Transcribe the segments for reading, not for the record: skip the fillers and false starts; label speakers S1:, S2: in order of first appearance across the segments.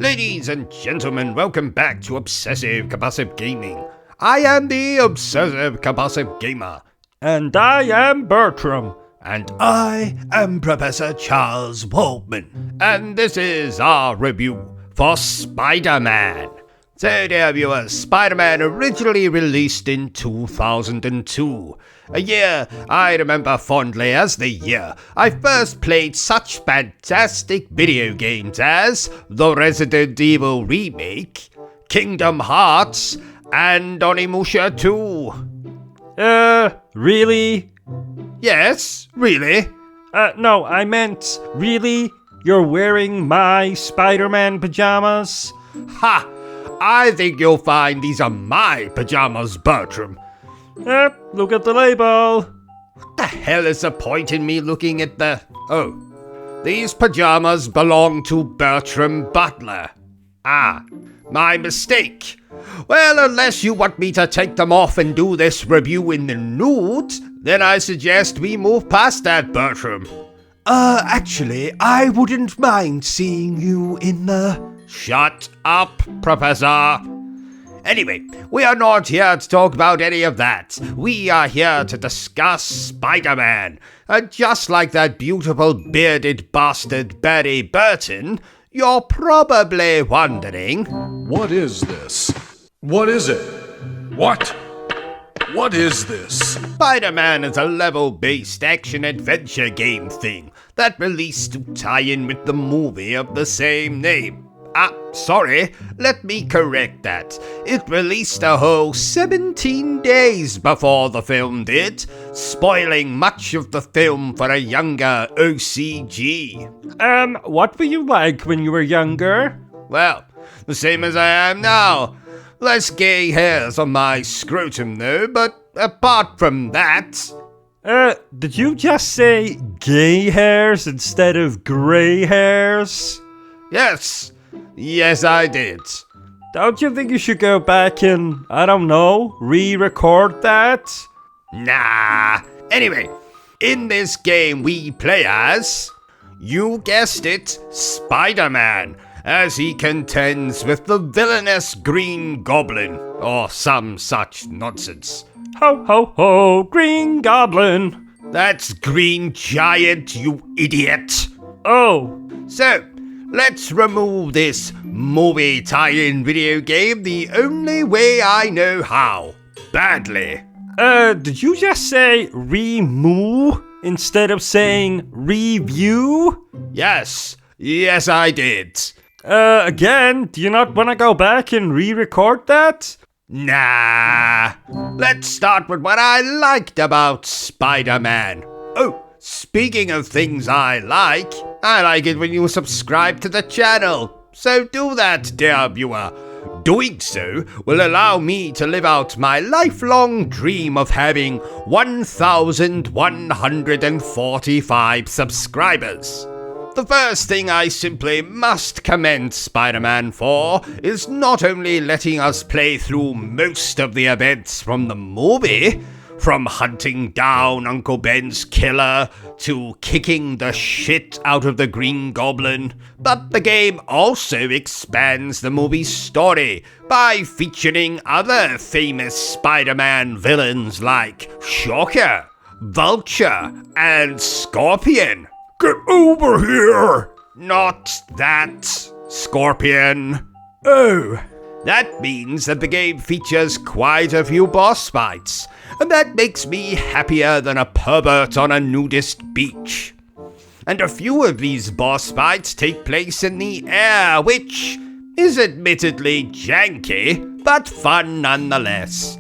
S1: Ladies and gentlemen, welcome back to Obsessive Compulsive Gaming. I am the Obsessive Compulsive Gamer.
S2: And I am Bertram.
S1: And I am Professor Charles Waldman. And this is our review for Spider-Man. So dear viewers, Spider-Man originally released in 2002. A year I remember fondly as the year I first played such fantastic video games as the Resident Evil remake, Kingdom Hearts, and Onimusha 2.
S2: Really?
S1: Yes, really?
S2: No, I meant, really? You're wearing my Spider-Man pajamas?
S1: Ha! I think you'll find these are my pajamas, Bertram.
S2: Look at the label.
S1: What the hell is the point in me looking at the... Oh, these pajamas belong to Bertram Butler. Ah, my mistake. Well, unless you want me to take them off and do this review in the nude, then I suggest we move past that, Bertram. Actually, I wouldn't mind seeing you in the... Shut up, Professor. Anyway, we are not here to talk about any of that. We are here to discuss Spider-Man. And just like that beautiful bearded bastard Barry Burton, you're probably wondering...
S3: What is this? What is it? What is this?
S1: Spider-Man is a level-based action-adventure game thing that released to tie in with the movie of the same name. Sorry, let me correct that. It released a whole 17 days before the film did, spoiling much of the film for a younger OCG.
S2: What were you like when you were younger?
S1: Well, the same as I am now. Less gay hairs on my scrotum though, but apart from that...
S2: Did you just say gay hairs instead of grey hairs?
S1: Yes, I did.
S2: Don't you think you should go back and, I don't know, re-record that?
S1: Nah. Anyway, in this game we play as, you guessed it, Spider-Man, as he contends with the villainous Green Goblin, or some such nonsense.
S2: Ho ho ho, Green Goblin!
S1: That's Green Giant, you idiot!
S2: Oh.
S1: So, let's remove this movie tie-in video game the only way I know how. Badly.
S2: Did you just say remove instead of saying review?
S1: Yes, I did.
S2: Again, do you not want to go back and re-record that?
S1: Nah. Let's start with what I liked about Spider-Man. Oh, speaking of things I like it when you subscribe to the channel. So do that, dear viewer. Doing so will allow me to live out my lifelong dream of having 1,145 subscribers. The first thing I simply must commend Spider-Man for is not only letting us play through most of the events from the movie, from hunting down Uncle Ben's killer to kicking the shit out of the Green Goblin, but the game also expands the movie's story by featuring other famous Spider-Man villains like Shocker, Vulture, and Scorpion. Get over here! Not that, Scorpion. Oh, that means that the game features quite a few boss fights, and that makes me happier than a pervert on a nudist beach. And a few of these boss fights take place in the air, which is admittedly janky, but fun nonetheless.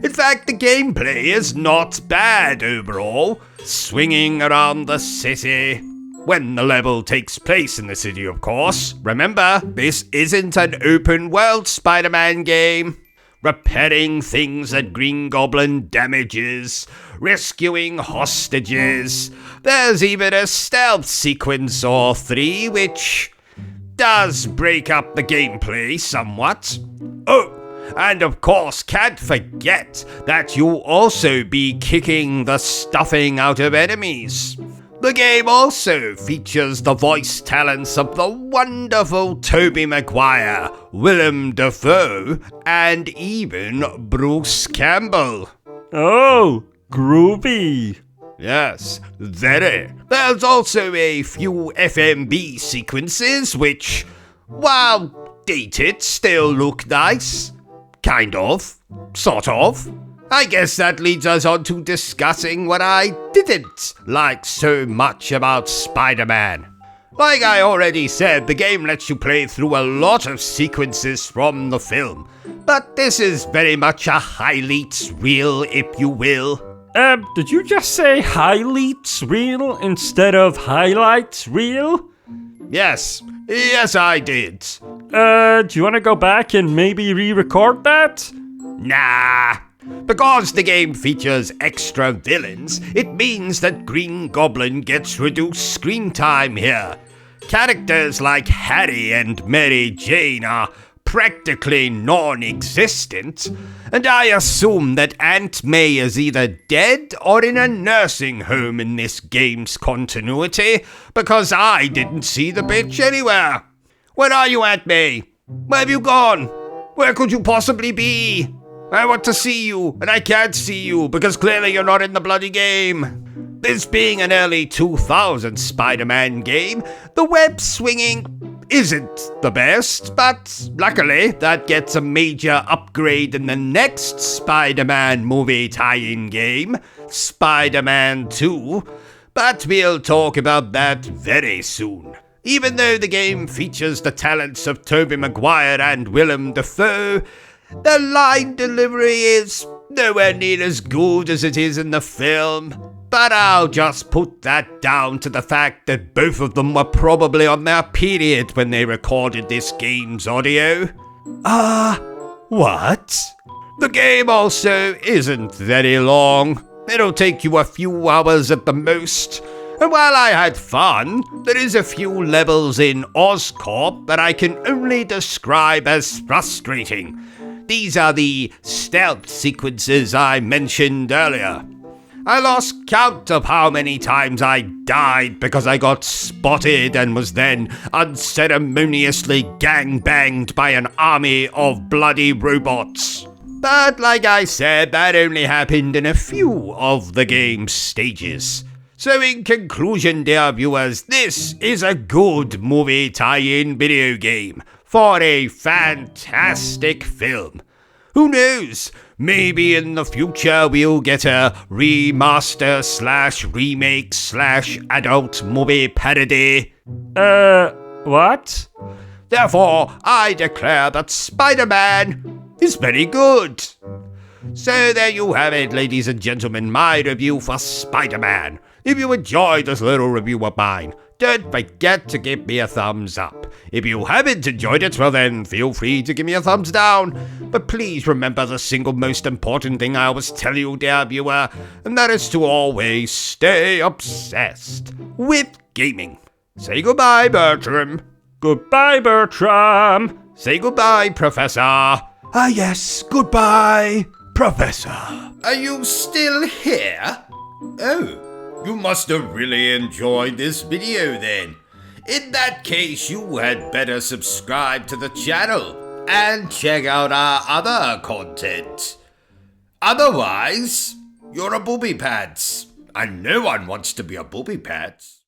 S1: In fact, the gameplay is not bad overall, swinging around the city. When the level takes place in the city, of course. Remember, this isn't an open world Spider-Man game. Repairing things that Green Goblin damages, rescuing hostages. There's even a stealth sequence or three, which does break up the gameplay somewhat. Oh, and of course, can't forget that you'll also be kicking the stuffing out of enemies. The game also features the voice talents of the wonderful Tobey Maguire, Willem Dafoe, and even Bruce Campbell.
S2: Oh, groovy.
S1: Yes, very. There's also a few FMV sequences which, while dated, still look nice. Kind of. Sort of. I guess that leads us on to discussing what I didn't like so much about Spider-Man. Like I already said, the game lets you play through a lot of sequences from the film, but this is very much a highlights reel, if you will.
S2: Did you just say highlights reel instead of highlights reel?
S1: Yes, I did.
S2: Do you want to go back and maybe re-record that?
S1: Nah. Because the game features extra villains, it means that Green Goblin gets reduced screen time here. Characters like Harry and Mary Jane are practically non-existent, and I assume that Aunt May is either dead or in a nursing home in this game's continuity, because I didn't see the bitch anywhere. Where are you, Aunt May? Where have you gone? Where could you possibly be? I want to see you, and I can't see you, because clearly you're not in the bloody game. This being an early 2000s Spider-Man game, the web swinging isn't the best, but luckily that gets a major upgrade in the next Spider-Man movie tie-in game, Spider-Man 2, but we'll talk about that very soon. Even though the game features the talents of Tobey Maguire and Willem Dafoe, the line delivery is nowhere near as good as it is in the film, but I'll just put that down to the fact that both of them were probably on their period when they recorded this game's audio. What? The game also isn't very long. It'll take you a few hours at the most. And while I had fun, there is a few levels in Oscorp that I can only describe as frustrating. These are the stealth sequences I mentioned earlier. I lost count of how many times I died because I got spotted and was then unceremoniously gangbanged by an army of bloody robots. But like I said, that only happened in a few of the game's stages. So in conclusion, dear viewers, this is a good movie tie-in video game for a fantastic film. Who knows? Maybe in the future we'll get a remaster / remake / adult movie parody.
S2: What?
S1: Therefore, I declare that Spider-Man is very good. So there you have it, ladies and gentlemen, my review for Spider-Man. If you enjoyed this little review of mine, don't forget to give me a thumbs up. If you haven't enjoyed it, well then, feel free to give me a thumbs down. But please remember the single most important thing I always tell you, dear viewer, and that is to always stay obsessed with gaming. Say goodbye, Bertram.
S2: Goodbye, Bertram.
S1: Say goodbye, Professor. Yes, goodbye, Professor. Are you still here? Oh. You must have really enjoyed this video then. In that case, you had better subscribe to the channel and check out our other content. Otherwise, you're a booby pants, and no one wants to be a booby pants.